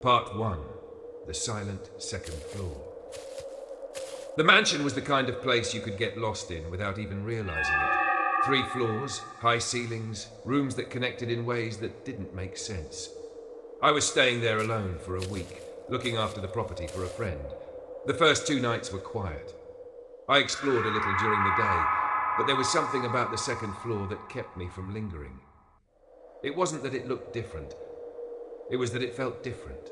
Part 1. The Silent Second Floor. The mansion was the kind of place you could get lost in without even realizing it. 3 floors, high ceilings, rooms that connected in ways that didn't make sense. I was staying there alone for a week, looking after the property for a friend. The first 2 nights were quiet. I explored a little during the day, but there was something about the second floor that kept me from lingering. It wasn't that it looked different. It was that it felt different.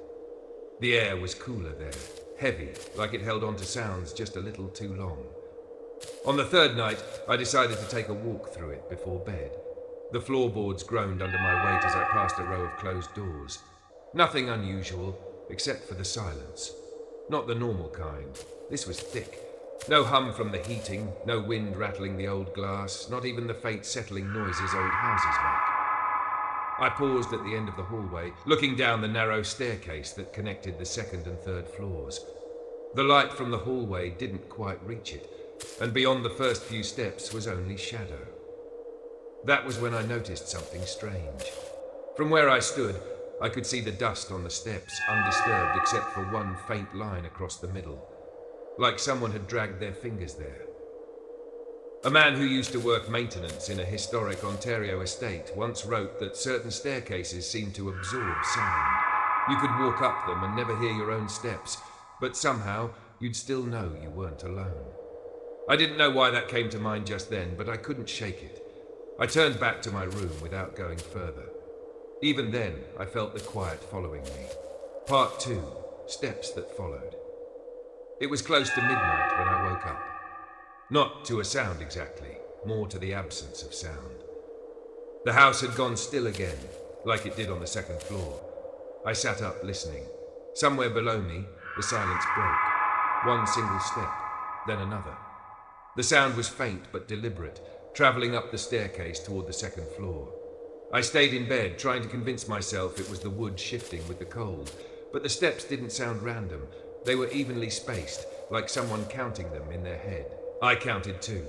The air was cooler there, heavy, like it held on to sounds just a little too long. On the 3rd night, I decided to take a walk through it before bed. The floorboards groaned under my weight as I passed a row of closed doors. Nothing unusual, except for the silence. Not the normal kind. This was thick. No hum from the heating, no wind rattling the old glass, not even the faint settling noises old houses make. I paused at the end of the hallway, looking down the narrow staircase that connected the 2nd and 3rd floors. The light from the hallway didn't quite reach it, and beyond the first few steps was only shadow. That was when I noticed something strange. From where I stood, I could see the dust on the steps, undisturbed except for one faint line across the middle, like someone had dragged their fingers there. A man who used to work maintenance in a historic Ontario estate once wrote that certain staircases seemed to absorb sound. You could walk up them and never hear your own steps, but somehow you'd still know you weren't alone. I didn't know why that came to mind just then, but I couldn't shake it. I turned back to my room without going further. Even then, I felt the quiet following me. Part 2. Steps that followed. It was close to midnight when I woke up. Not to a sound exactly, more to the absence of sound. The house had gone still again, like it did on the 2nd floor. I sat up listening. Somewhere below me, the silence broke. One single step, then another. The sound was faint but deliberate, travelling up the staircase toward the 2nd floor. I stayed in bed, trying to convince myself it was the wood shifting with the cold, but the steps didn't sound random. They were evenly spaced, like someone counting them in their head. I counted 2.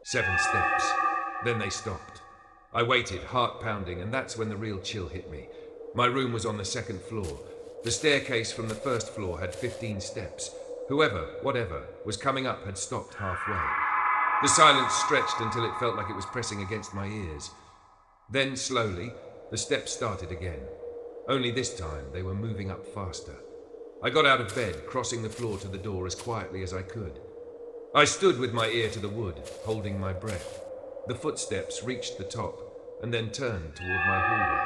7 steps. Then they stopped. I waited, heart pounding, and that's when the real chill hit me. My room was on the 2nd floor. The staircase from the 1st floor had 15 steps. Whoever, whatever, was coming up had stopped halfway. The silence stretched until it felt like it was pressing against my ears. Then, slowly, the steps started again. Only this time, they were moving up faster. I got out of bed, crossing the floor to the door as quietly as I could. I stood with my ear to the wood, holding my breath. The footsteps reached the top, and then turned toward my hallway.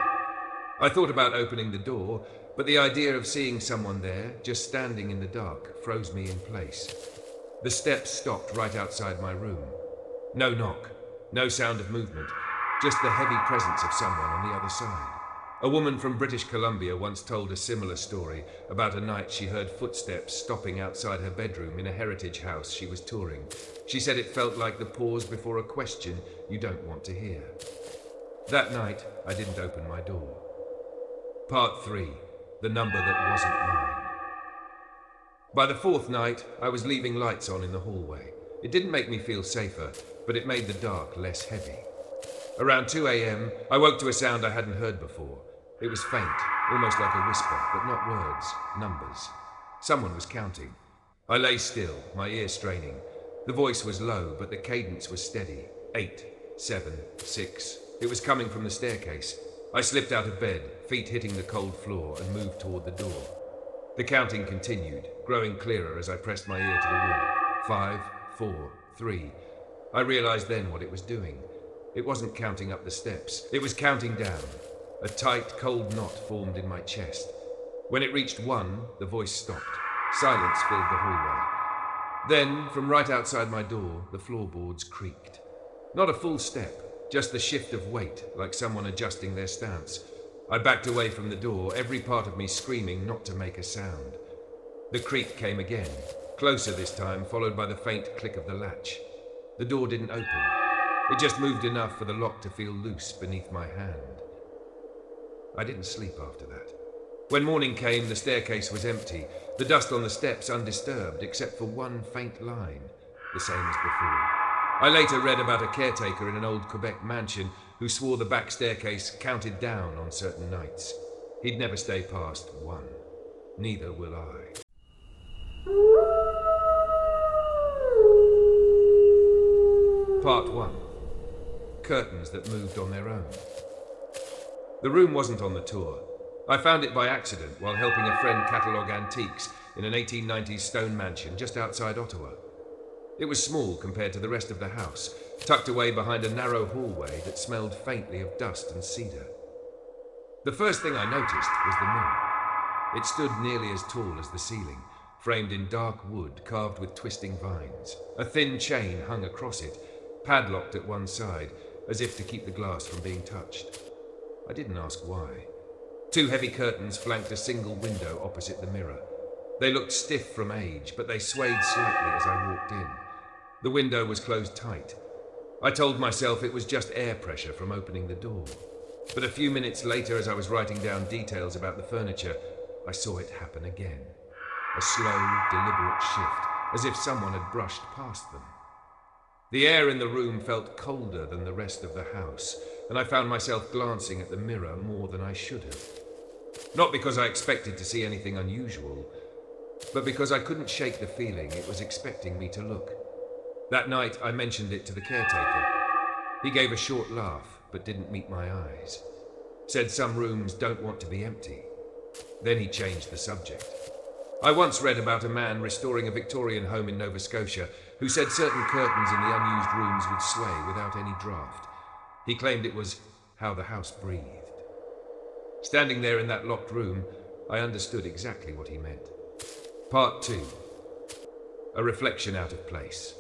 I thought about opening the door, but the idea of seeing someone there, just standing in the dark, froze me in place. The steps stopped right outside my room. No knock, no sound of movement, just the heavy presence of someone on the other side. A woman from British Columbia once told a similar story about a night she heard footsteps stopping outside her bedroom in a heritage house she was touring. She said it felt like the pause before a question you don't want to hear. That night, I didn't open my door. Part 3. The number that wasn't mine. By the 4th night, I was leaving lights on in the hallway. It didn't make me feel safer, but it made the dark less heavy. Around 2 a.m., I woke to a sound I hadn't heard before. It was faint, almost like a whisper, but not words, numbers. Someone was counting. I lay still, my ear straining. The voice was low, but the cadence was steady. 8, 7, 6. It was coming from the staircase. I slipped out of bed, feet hitting the cold floor, and moved toward the door. The counting continued, growing clearer as I pressed my ear to the wood. 5, 4, 3. I realized then what it was doing. It wasn't counting up the steps. It was counting down. A tight, cold knot formed in my chest. When it reached 1, the voice stopped. Silence filled the hallway. Then, from right outside my door, the floorboards creaked. Not a full step, just the shift of weight, like someone adjusting their stance. I backed away from the door, every part of me screaming not to make a sound. The creak came again, closer this time, followed by the faint click of the latch. The door didn't open. It just moved enough for the lock to feel loose beneath my hand. I didn't sleep after that. When morning came, the staircase was empty, the dust on the steps undisturbed, except for one faint line, the same as before. I later read about a caretaker in an old Quebec mansion who swore the back staircase counted down on certain nights. He'd never stay past 1. Neither will I. Part 1. Curtains that moved on their own. The room wasn't on the tour. I found it by accident while helping a friend catalogue antiques in an 1890s stone mansion just outside Ottawa. It was small compared to the rest of the house, tucked away behind a narrow hallway that smelled faintly of dust and cedar. The first thing I noticed was the mirror. It stood nearly as tall as the ceiling, framed in dark wood carved with twisting vines. A thin chain hung across it, padlocked at one side, as if to keep the glass from being touched. I didn't ask why. 2 heavy curtains flanked a single window opposite the mirror. They looked stiff from age, but they swayed slightly as I walked in. The window was closed tight. I told myself it was just air pressure from opening the door. But a few minutes later, as I was writing down details about the furniture, I saw it happen again. A slow, deliberate shift, as if someone had brushed past them. The air in the room felt colder than the rest of the house, and I found myself glancing at the mirror more than I should have. Not because I expected to see anything unusual, but because I couldn't shake the feeling it was expecting me to look. That night, I mentioned it to the caretaker. He gave a short laugh, but didn't meet my eyes. Said some rooms don't want to be empty. Then he changed the subject. I once read about a man restoring a Victorian home in Nova Scotia who said certain curtains in the unused rooms would sway without any draft. He claimed it was how the house breathed. Standing there in that locked room, I understood exactly what he meant. Part 2. A reflection out of place.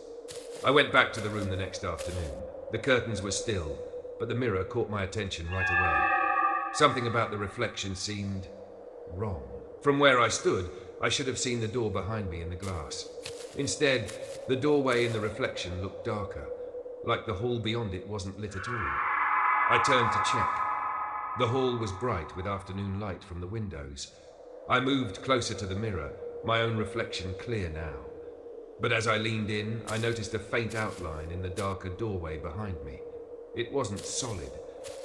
I went back to the room the next afternoon. The curtains were still, but the mirror caught my attention right away. Something about the reflection seemed wrong. From where I stood, I should have seen the door behind me in the glass. Instead, the doorway in the reflection looked darker, like the hall beyond it wasn't lit at all. I turned to check. The hall was bright with afternoon light from the windows. I moved closer to the mirror, my own reflection clear now. But as I leaned in, I noticed a faint outline in the darker doorway behind me. It wasn't solid,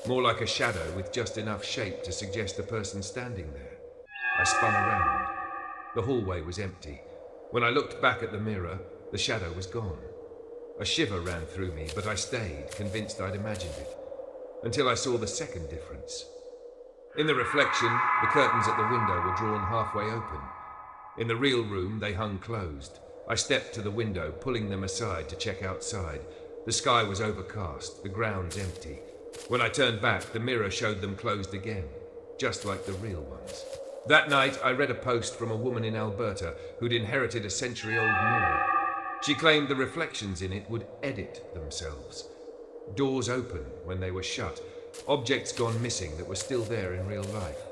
more like a shadow with just enough shape to suggest a person standing there. I spun around. The hallway was empty. When I looked back at the mirror, the shadow was gone. A shiver ran through me, but I stayed, convinced I'd imagined it, until I saw the second difference. In the reflection, the curtains at the window were drawn halfway open. In the real room, they hung closed. I stepped to the window, pulling them aside to check outside. The sky was overcast, the grounds empty. When I turned back, the mirror showed them closed again, just like the real ones. That night, I read a post from a woman in Alberta who'd inherited a century-old mirror. She claimed the reflections in it would edit themselves. Doors open when they were shut, objects gone missing that were still there in real life.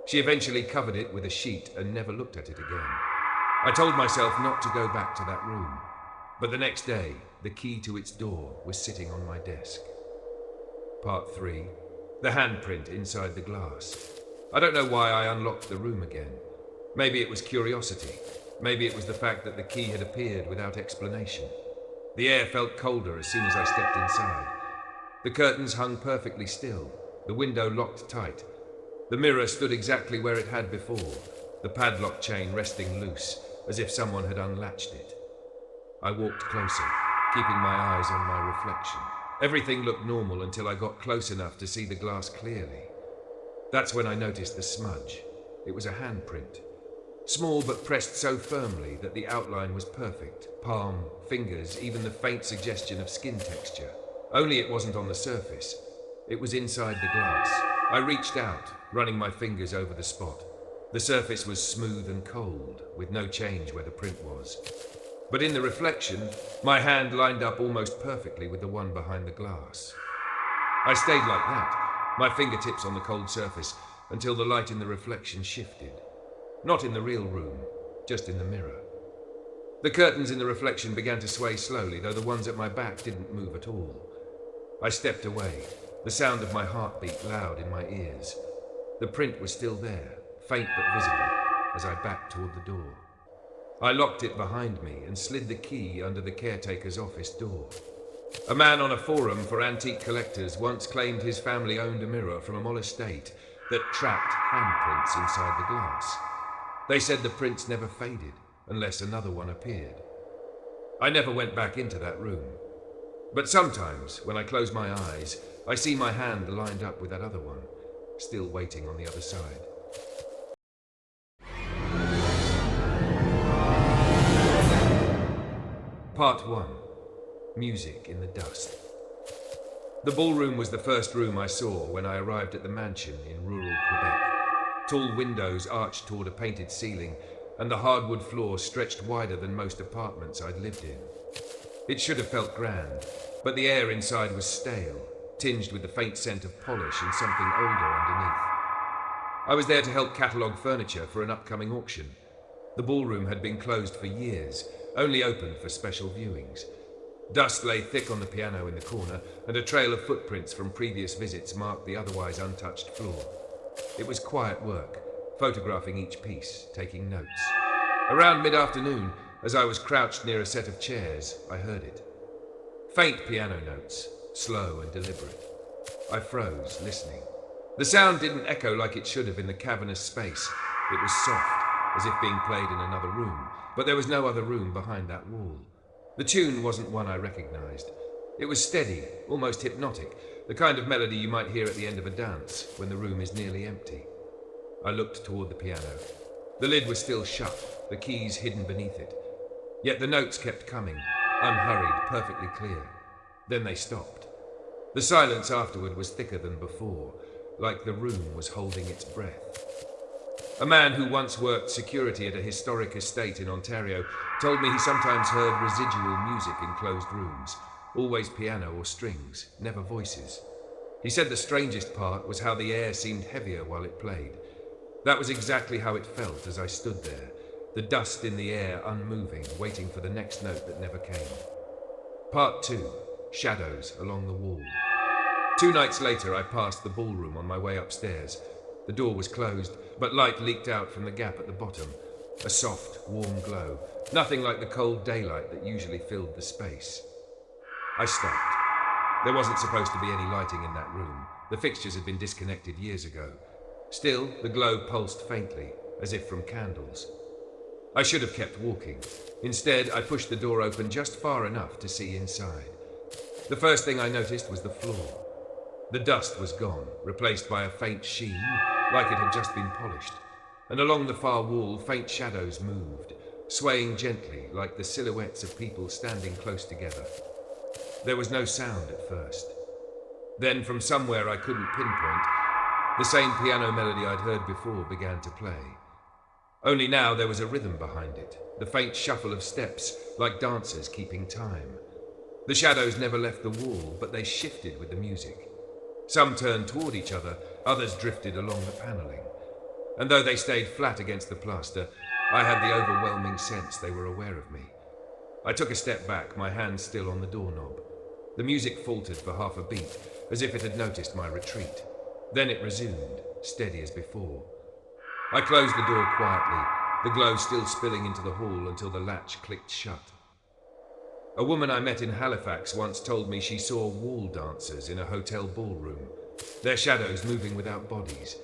She eventually covered it with a sheet and never looked at it again. I told myself not to go back to that room, but the next day, the key to its door was sitting on my desk. Part 3. The handprint inside the glass. I don't know why I unlocked the room again. Maybe it was curiosity. Maybe it was the fact that the key had appeared without explanation. The air felt colder as soon as I stepped inside. The curtains hung perfectly still, the window locked tight. The mirror stood exactly where it had before, the padlock chain resting loose, as if someone had unlatched it. I walked closer, keeping my eyes on my reflection. Everything looked normal until I got close enough to see the glass clearly. That's when I noticed the smudge. It was a handprint. Small but pressed so firmly that the outline was perfect. Palm, fingers, even the faint suggestion of skin texture. Only it wasn't on the surface. It was inside the glass. I reached out, running my fingers over the spot. The surface was smooth and cold, with no change where the print was. But in the reflection, my hand lined up almost perfectly with the one behind the glass. I stayed like that, my fingertips on the cold surface, until the light in the reflection shifted. Not in the real room, just in the mirror. The curtains in the reflection began to sway slowly, though the ones at my back didn't move at all. I stepped away, the sound of my heartbeat loud in my ears. The print was still there, faint but visible, as I backed toward the door. I locked it behind me and slid the key under the caretaker's office door. A man on a forum for antique collectors once claimed his family owned a mirror from a Mall estate that tracked handprints inside the glass. They said the prints never faded unless another one appeared. I never went back into that room. But sometimes, when I close my eyes, I see my hand lined up with that other one, still waiting on the other side. Part 1. Music in the Dust. The ballroom was the first room I saw when I arrived at the mansion in rural Quebec. Tall windows arched toward a painted ceiling, and the hardwood floor stretched wider than most apartments I'd lived in. It should have felt grand, but the air inside was stale, tinged with the faint scent of polish and something older underneath. I was there to help catalogue furniture for an upcoming auction. The ballroom had been closed for years, only opened for special viewings. Dust lay thick on the piano in the corner, and a trail of footprints from previous visits marked the otherwise untouched floor. It was quiet work, photographing each piece, taking notes. Around mid-afternoon, as I was crouched near a set of chairs, I heard it. Faint piano notes, slow and deliberate. I froze, listening. The sound didn't echo like it should have in the cavernous space. It was soft, as if being played in another room, but there was no other room behind that wall. The tune wasn't one I recognized. It was steady, almost hypnotic, the kind of melody you might hear at the end of a dance when the room is nearly empty. I looked toward the piano. The lid was still shut, the keys hidden beneath it. Yet the notes kept coming, unhurried, perfectly clear. Then they stopped. The silence afterward was thicker than before, like the room was holding its breath. A man who once worked security at a historic estate in Ontario told me he sometimes heard residual music in closed rooms, always piano or strings, never voices. He said the strangest part was how the air seemed heavier while it played. That was exactly how it felt as I stood there, the dust in the air unmoving, waiting for the next note that never came. Part 2. Shadows along the wall. 2 nights later, I passed the ballroom on my way upstairs. The door was closed, but light leaked out from the gap at the bottom. A soft, warm glow, nothing like the cold daylight that usually filled the space. I stopped. There wasn't supposed to be any lighting in that room. The fixtures had been disconnected years ago. Still, the glow pulsed faintly, as if from candles. I should have kept walking. Instead, I pushed the door open just far enough to see inside. The first thing I noticed was the floor. The dust was gone, replaced by a faint sheen, like it had just been polished. And along the far wall, faint shadows moved, swaying gently like the silhouettes of people standing close together. There was no sound at first. Then, from somewhere I couldn't pinpoint, the same piano melody I'd heard before began to play. Only now there was a rhythm behind it, the faint shuffle of steps, like dancers keeping time. The shadows never left the wall, but they shifted with the music. Some turned toward each other, others drifted along the paneling. And though they stayed flat against the plaster, I had the overwhelming sense they were aware of me. I took a step back, my hand still on the doorknob. The music faltered for half a beat, as if it had noticed my retreat. Then it resumed, steady as before. I closed the door quietly, the glow still spilling into the hall until the latch clicked shut. A woman I met in Halifax once told me she saw wall dancers in a hotel ballroom, their shadows moving without bodies.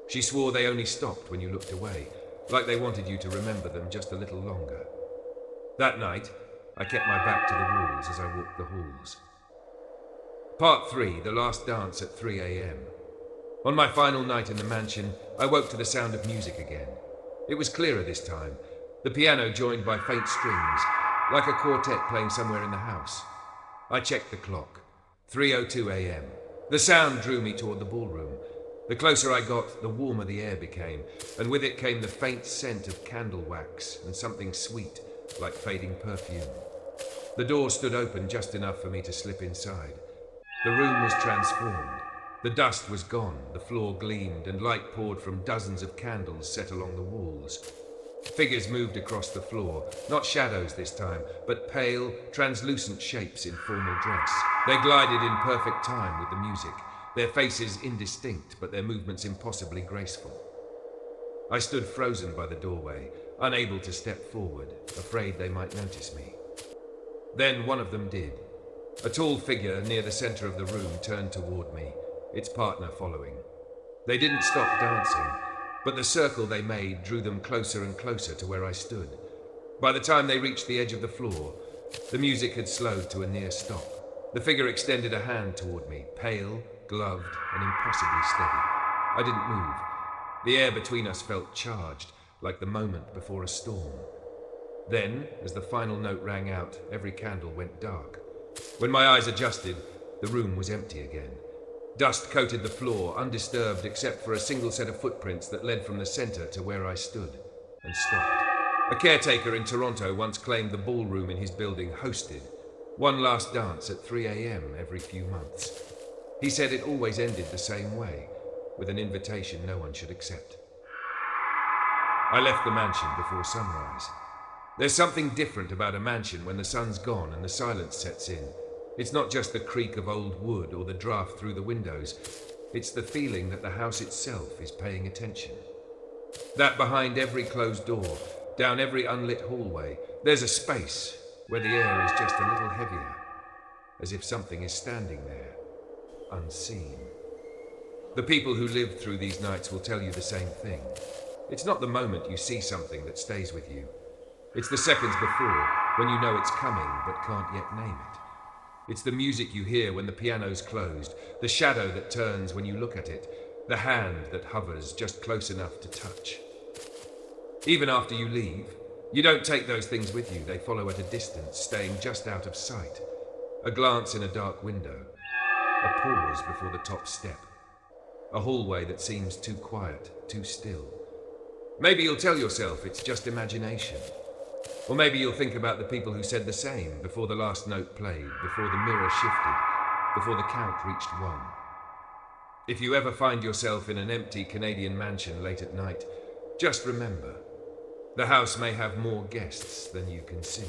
She swore they only stopped when you looked away, like they wanted you to remember them just a little longer. That night, I kept my back to the walls as I walked the halls. Part 3, the last dance at 3 a.m. On my final night in the mansion, I woke to the sound of music again. It was clearer this time, the piano joined by faint strings, like a quartet playing somewhere in the house. I checked the clock. 3:02 a.m. The sound drew me toward the ballroom. The closer I got, the warmer the air became, and with it came the faint scent of candle wax and something sweet, like fading perfume. The door stood open just enough for me to slip inside. The room was transformed. The dust was gone, the floor gleamed, and light poured from dozens of candles set along the walls. Figures moved across the floor, not shadows this time, but pale, translucent shapes in formal dress. They glided in perfect time with the music, their faces indistinct, but their movements impossibly graceful. I stood frozen by the doorway, unable to step forward, afraid they might notice me. Then one of them did. A tall figure near the center of the room turned toward me, its partner following. They didn't stop dancing. but the circle they made drew them closer and closer to where I stood. By the time they reached the edge of the floor, the music had slowed to a near stop. The figure extended a hand toward me, pale, gloved, and impossibly steady. I didn't move. The air between us felt charged, like the moment before a storm. Then, as the final note rang out, every candle went dark. When my eyes adjusted, the room was empty again. Dust coated the floor, undisturbed except for a single set of footprints that led from the center to where I stood, and stopped. A caretaker in Toronto once claimed the ballroom in his building hosted one last dance at 3 a.m. every few months. He said it always ended the same way, with an invitation no one should accept. I left the mansion before sunrise. There's something different about a mansion when the sun's gone and the silence sets in. It's not just the creak of old wood or the draft through the windows. It's the feeling that the house itself is paying attention. That behind every closed door, down every unlit hallway, there's a space where the air is just a little heavier, as if something is standing there, unseen. The people who lived through these nights will tell you the same thing. It's not the moment you see something that stays with you. It's the seconds before, when you know it's coming but can't yet name it. It's the music you hear when the piano's closed, the shadow that turns when you look at it, the hand that hovers just close enough to touch. Even after you leave, you don't take those things with you. They follow at a distance, staying just out of sight. A glance in a dark window, a pause before the top step, a hallway that seems too quiet, too still. Maybe you'll tell yourself it's just imagination. Or maybe you'll think about the people who said the same before the last note played, before the mirror shifted, before the count reached 1. If you ever find yourself in an empty Canadian mansion late at night, just remember, the house may have more guests than you can see.